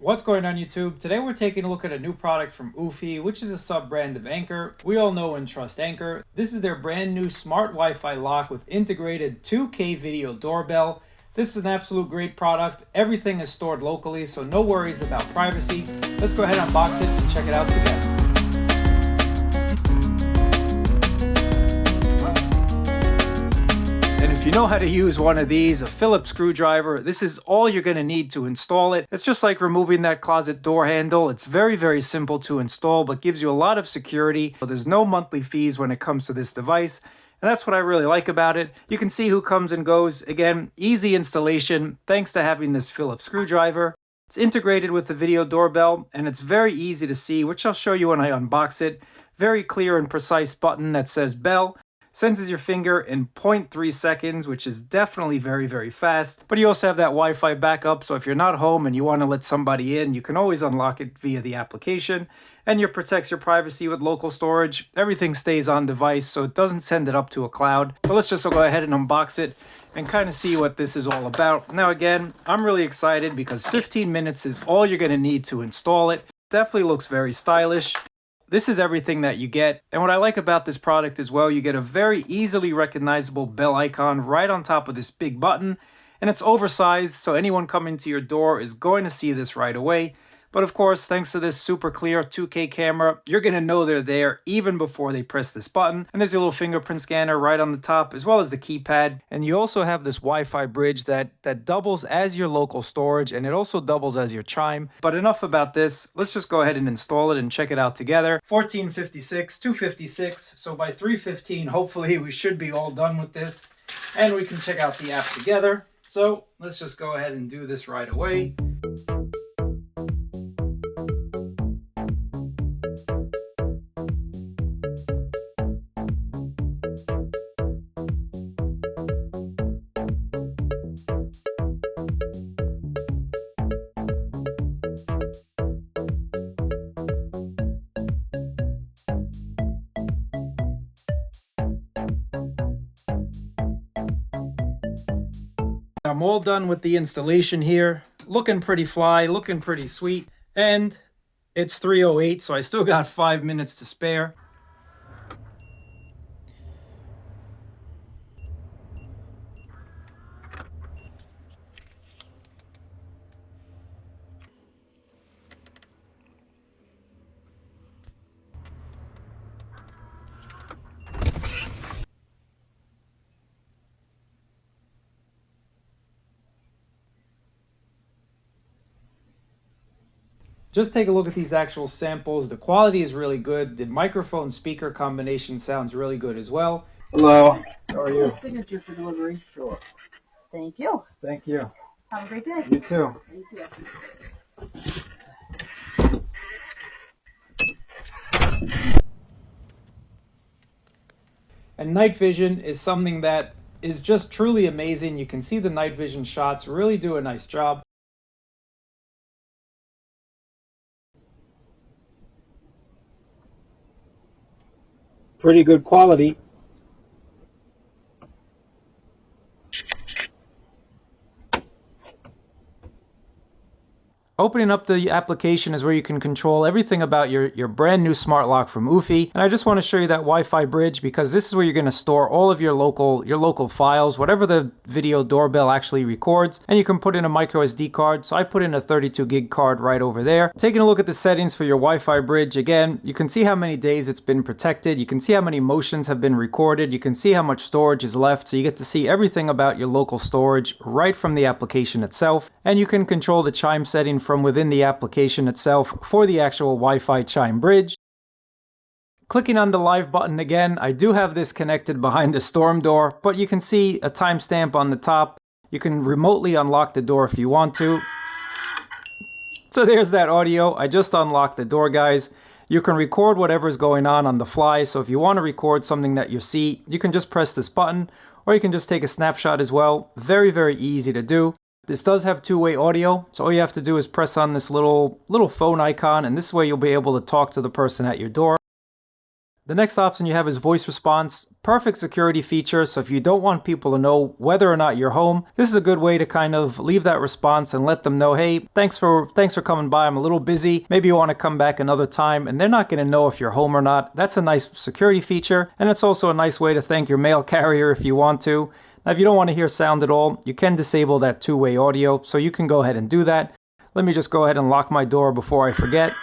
What's going on YouTube? Today we're taking a look at a new product from Eufy, which is a sub-brand of Anker. We all know and trust Anker. This is their brand new smart Wi-Fi lock with integrated 2K video doorbell. This is an absolute great product. Everything is stored locally, so no worries about privacy. Let's go ahead and unbox it and check it out together. And if you know how to use one of these, a Phillips screwdriver, this is all you're going to need to install it. It's just like removing that closet door handle. It's very, very simple to install, but gives you a lot of security. So there's no monthly fees when it comes to this device. And that's what I really like about it. You can see who comes and goes. Again, easy installation thanks to having this Phillips screwdriver. It's integrated with the video doorbell, and it's very easy to see, which I'll show you when I unbox it. Very clear and precise button that says bell. Senses your finger in 0.3 seconds, which is definitely very, very fast. But you also have that Wi-Fi backup, so if you're not home and you want to let somebody in, you can always unlock it via the application. And it protects your privacy with local storage. Everything stays on device, so it doesn't send it up to a cloud. So let's just go ahead and unbox it and kind of see what this is all about. Now again, I'm really excited because 15 minutes is all you're going to need to install it. Definitely looks very stylish. This is everything that you get, and what I like about this product as well, you get a very easily recognizable bell icon right on top of this big button, and it's oversized, so anyone coming to your door is going to see this right away. But of course, thanks to this super clear 2K camera, you're going to know they're there even before they press this button. And there's a little fingerprint scanner right on the top, as well as the keypad. And you also have this Wi-Fi bridge that doubles as your local storage, and it also doubles as your chime. But enough about this. Let's just go ahead and install it and check it out together. 1456, 256. So by 3:15, hopefully we should be all done with this, and we can check out the app together. So let's just go ahead and do this right away. I'm all done with the installation here. Looking pretty fly, looking pretty sweet. And it's 3:08, so I still got 5 minutes to spare. Just take a look at these actual samples. The quality is really good. The microphone speaker combination sounds really good as well. Hello, how are you? Signature for delivery. Sure. Thank you. Thank you. Have a great day. You too. Thank you. And night vision is something that is just truly amazing. You can see the night vision shots really do a nice job. Pretty good quality. Opening up the application is where you can control everything about your brand new smart lock from Eufy. And I just want to show you that Wi-Fi bridge because this is where you're going to store all of your local files, whatever the video doorbell actually records. And you can put in a micro SD card. So I put in a 32 gig card right over there. Taking a look at the settings for your Wi-Fi bridge, again, you can see how many days it's been protected. You can see how many motions have been recorded. You can see how much storage is left. So you get to see everything about your local storage right from the application itself. And you can control the chime setting from within the application itself for the actual Wi-Fi chime bridge. Clicking on the live button again, I do have this connected behind the storm door, but you can see a timestamp on the top. You can remotely unlock the door if you want to. So there's that audio. I just unlocked the door, guys. You can record whatever's going on the fly. So if you want to record something that you see, you can just press this button, or you can just take a snapshot as well. Very, very easy to do. This does have two-way audio, so all you have to do is press on this little phone icon, and this way you'll be able to talk to the person at your door. The next option you have is voice response. Perfect security feature, so if you don't want people to know whether or not you're home, this is a good way to kind of leave that response and let them know, hey, thanks for coming by, I'm a little busy, maybe you want to come back another time, and they're not going to know if you're home or not. That's a nice security feature, and it's also a nice way to thank your mail carrier if you want to. Now, if you don't want to hear sound at all, you can disable that two-way audio, so you can go ahead and do that. Let me just go ahead and lock my door before I forget.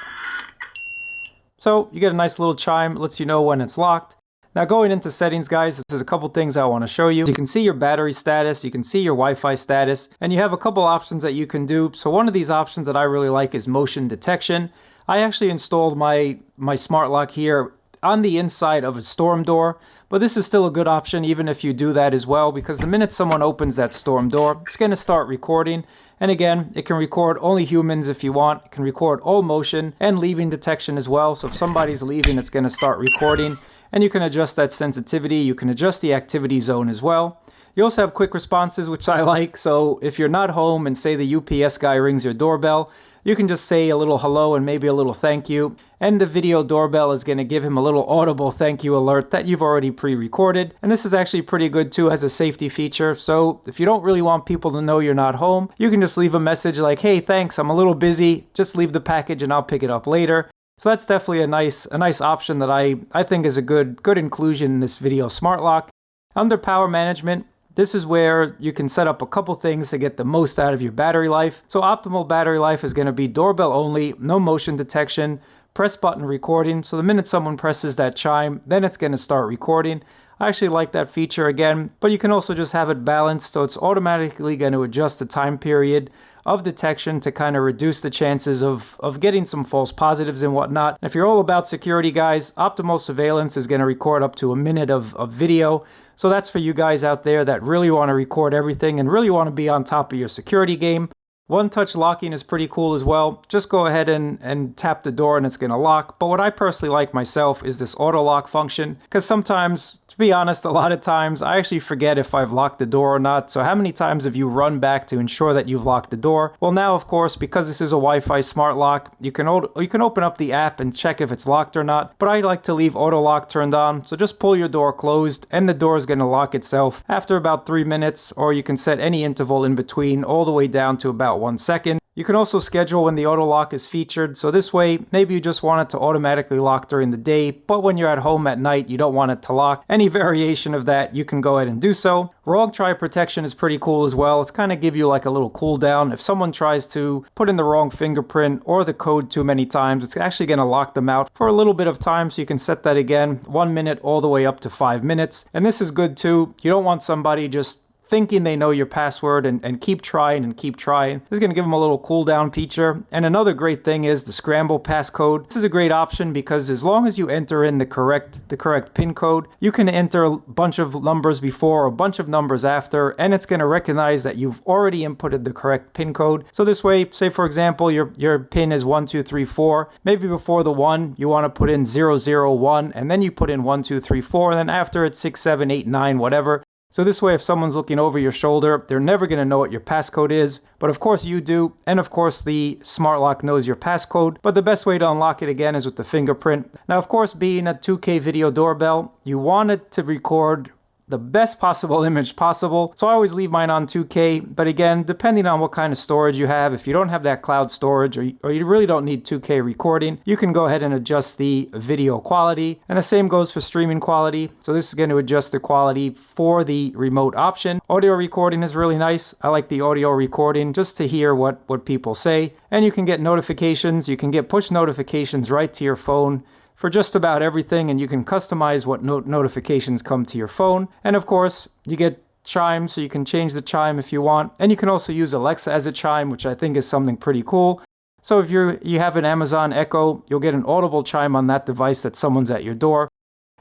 So you get a nice little chime, it lets you know when it's locked. Now going into settings, guys, there's a couple things I want to show you. You can see your battery status, you can see your Wi-Fi status, and you have a couple options that you can do. So one of these options that I really like is motion detection. I actually installed my Smrt Lock here on the inside of a storm door, but this is still a good option even if you do that as well, because the minute someone opens that storm door, it's going to start recording. And again, it can record only humans if you want. It can record all motion and leaving detection as well. So if somebody's leaving, it's going to start recording. And you can adjust that sensitivity. You can adjust the activity zone as well. You also have quick responses, which I like. So if you're not home and say the UPS guy rings your doorbell, you can just say a little hello and maybe a little thank you. And the video doorbell is going to give him a little audible thank you alert that you've already pre-recorded. And this is actually pretty good too as a safety feature. So if you don't really want people to know you're not home, you can just leave a message like, hey, thanks, I'm a little busy. Just leave the package and I'll pick it up later. So that's definitely a nice option that I think is a good inclusion in this video Smrt Lock. Under power management, this is where you can set up a couple things to get the most out of your battery life. So optimal battery life is going to be doorbell only, no motion detection, press button recording. So the minute someone presses that chime, then it's going to start recording. I actually like that feature again, but you can also just have it balanced so it's automatically going to adjust the time period of detection to kind of reduce the chances of getting some false positives and whatnot. If you're all about security, guys, optimal surveillance is going to record up to a minute of video. So that's for you guys out there that really want to record everything and really want to be on top of your security game. One-touch locking is pretty cool as well. Just go ahead and tap the door and it's going to lock. But what I personally like myself is this auto lock function, because sometimes, to be honest, a lot of times I actually forget if I've locked the door or not. So how many times have you run back to ensure that you've locked the door? Well, now, of course, because this is a Wi-Fi Smrt Lock, you can open up the app and check if it's locked or not. But I like to leave auto lock turned on. So just pull your door closed and the door is going to lock itself after about 3 minutes, or you can set any interval in between all the way down to about 1 second. You can also schedule when the auto lock is featured, so this way maybe you just want it to automatically lock during the day, but when you're at home at night you don't want it to lock. Any variation of that, you can go ahead and do so. Wrong try protection is pretty cool as well. It's kind of give you like a little cooldown. If someone tries to put in the wrong fingerprint or the code too many times, it's actually going to lock them out for a little bit of time, so you can set that again 1 minute all the way up to 5 minutes. And this is good too. You don't want somebody just thinking they know your password and keep trying and keep trying. This is going to give them a little cooldown feature. And another great thing is the scramble passcode. This is a great option because as long as you enter in the correct PIN code, you can enter a bunch of numbers before or a bunch of numbers after, and it's going to recognize that you've already inputted the correct PIN code. So this way, say for example, your PIN is 1234. Maybe before the 1, you want to put in 001, and then you put in 1234, and then after it's 6789, whatever. So this way, if someone's looking over your shoulder, they're never going to know what your passcode is. But of course you do. And of course the Smrt Lock knows your passcode. But the best way to unlock it again is with the fingerprint. Now, of course, being a 2K video doorbell, you want it to record the best possible image possible. So I always leave mine on 2K, but again, depending on what kind of storage you have, if you don't have that cloud storage or you really don't need 2K recording, you can go ahead and adjust the video quality. And the same goes for streaming quality. So this is going to adjust the quality for the remote option. Audio recording is really nice. I like the audio recording just to hear what people say. And you can get notifications. You can get push notifications right to your phone for just about everything, and you can customize what notifications come to your phone. And of course, you get chimes, so you can change the chime if you want. And you can also use Alexa as a chime, which I think is something pretty cool. So if you have an Amazon Echo, you'll get an audible chime on that device that someone's at your door.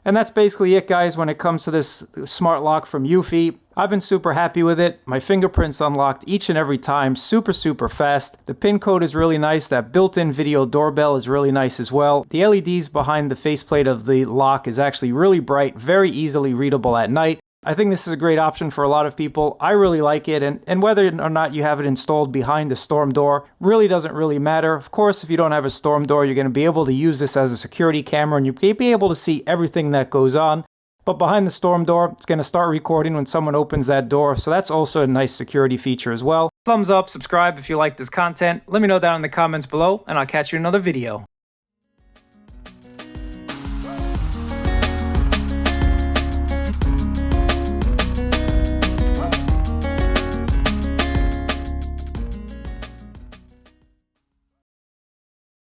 And that's basically it, guys, when it comes to this Smrt Lock from Eufy. I've been super happy with it. My fingerprint's unlocked each and every time, super fast. The PIN code is really nice. That built-in video doorbell is really nice as well. The LEDs behind the faceplate of the lock is actually really bright, very easily readable at night. I think this is a great option for a lot of people. I really like it, and whether or not you have it installed behind the storm door really doesn't really matter. Of course, if you don't have a storm door, you're going to be able to use this as a security camera, and you'll be able to see everything that goes on. But behind the storm door, it's going to start recording when someone opens that door, so that's also a nice security feature as well. Thumbs up, subscribe if you like this content. Let me know down in the comments below, and I'll catch you in another video.